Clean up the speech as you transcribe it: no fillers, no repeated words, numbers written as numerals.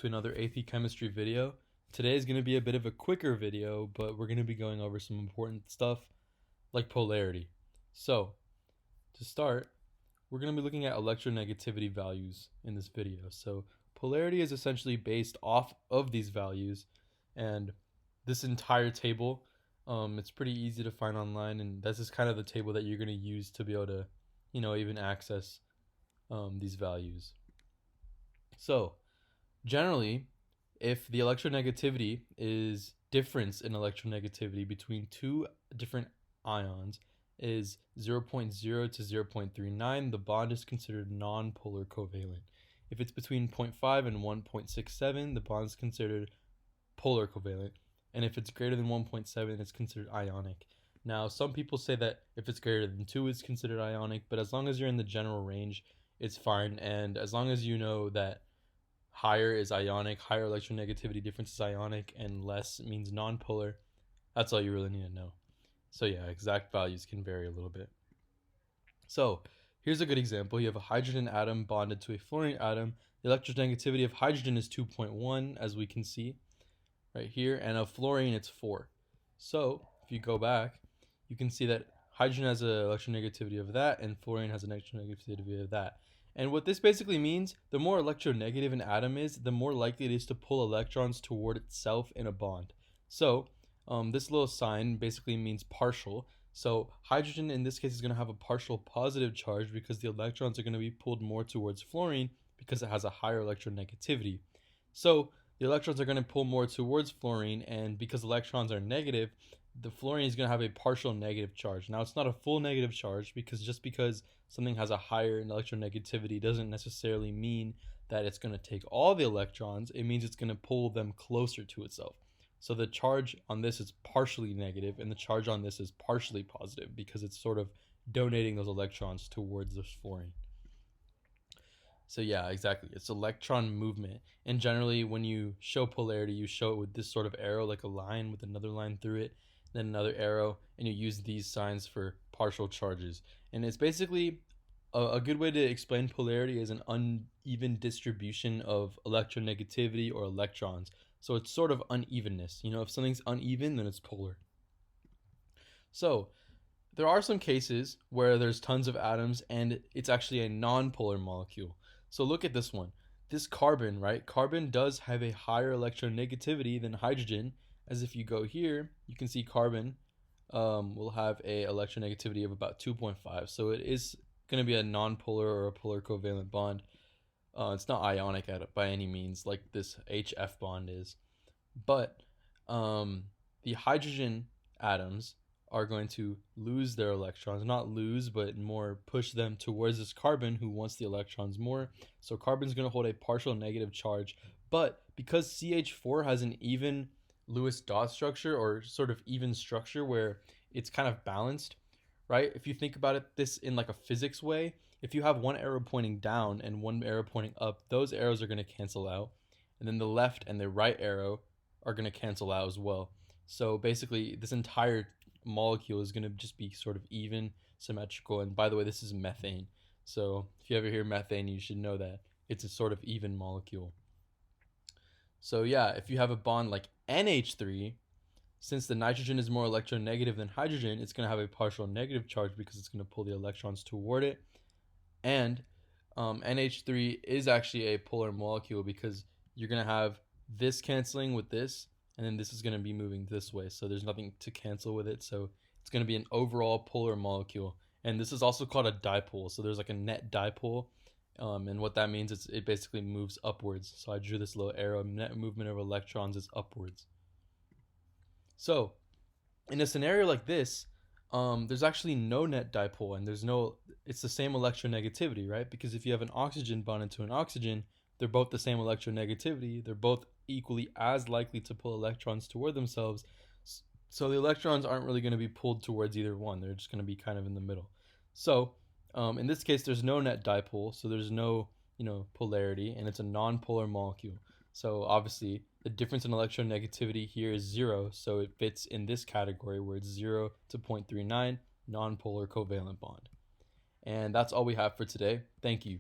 to another AP Chemistry video. Today is going to be a bit of a quicker video, but we're going to be going over some important stuff like polarity. So, to start, we're going to be looking at electronegativity values in this video. So, polarity is essentially based off of these values, and this entire table, it's pretty easy to find online, and this is kind of the table that you're going to use to be able to, even access these values. So, generally, if the electronegativity is difference in electronegativity between two different ions is 0.0 to 0.39, the bond is considered non-polar covalent. If it's between 0.5 and 1.67, the bond is considered polar covalent. And if it's greater than 1.7, it's considered ionic. Now, some people say that if it's greater than 2, it's considered ionic, but as long as you're in the general range, it's fine. And as long as you know that higher is ionic, higher electronegativity difference is ionic, and less means nonpolar, that's all you really need to know. So yeah, exact values can vary a little bit. So here's a good example. You have a hydrogen atom bonded to a fluorine atom. The electronegativity of hydrogen is 2.1, as we can see right here, and of fluorine it's 4. So if you go back, you can see that hydrogen has an electronegativity of that, and fluorine has an electronegativity of that. And what this basically means, the more electronegative an atom is, the more likely it is to pull electrons toward itself in a bond. So this little sign basically means partial. So hydrogen in this case is going to have a partial positive charge because the electrons are going to be pulled more towards fluorine because it has a higher electronegativity. So the electrons are going to pull more towards fluorine, and because electrons are negative, the fluorine is going to have a partial negative charge. Now, it's not a full negative charge because just because something has a higher electronegativity doesn't necessarily mean that it's going to take all the electrons. It means it's going to pull them closer to itself. So the charge on this is partially negative, and the charge on this is partially positive because it's sort of donating those electrons towards this fluorine. So yeah, exactly. It's electron movement. And generally, when you show polarity, you show it with this sort of arrow, like a line with another line through it, then another arrow, and you use these signs for partial charges. And it's basically a good way to explain polarity is an uneven distribution of electronegativity or electrons. So it's sort of unevenness. If something's uneven, then it's polar. So there are some cases where there's tons of atoms and it's actually a non-polar molecule. So look at this one. This carbon, right? Carbon does have a higher electronegativity than hydrogen, as if you go here, you can see carbon will have a electronegativity of about 2.5. So it is going to be a non-polar or a polar covalent bond. It's not ionic by any means like this HF bond is. But the hydrogen atoms are going to lose their electrons. Not lose, but more push them towards this carbon who wants the electrons more. So carbon's going to hold a partial negative charge. But because CH4 has an even Lewis dot structure, or sort of even structure where it's kind of balanced, right? If you think about it this in like a physics way, if you have one arrow pointing down and one arrow pointing up, those arrows are going to cancel out. And then the left and the right arrow are going to cancel out as well. So basically, this entire molecule is going to just be sort of even, symmetrical. And by the way, this is methane. So if you ever hear methane, you should know that it's a sort of even molecule. So yeah, if you have a bond like NH3, since the nitrogen is more electronegative than hydrogen, it's going to have a partial negative charge because it's going to pull the electrons toward it. And NH3 is actually a polar molecule because you're going to have this canceling with this, and then this is going to be moving this way. So there's nothing to cancel with it. So it's going to be an overall polar molecule. And this is also called a dipole. So there's like a net dipole. And what that means is it basically moves upwards. So I drew this little arrow. Net movement of electrons is upwards. So in a scenario like this, there's actually no net dipole, and it's the same electronegativity, right? Because if you have an oxygen bonded to an oxygen, they're both the same electronegativity. They're both equally as likely to pull electrons toward themselves. So the electrons aren't really going to be pulled towards either one. They're just going to be kind of in the middle. So in this case, there's no net dipole, so there's no polarity, and it's a non-polar molecule. So obviously, the difference in electronegativity here is 0, so it fits in this category where it's 0 to 0.39, non-polar covalent bond. And that's all we have for today. Thank you.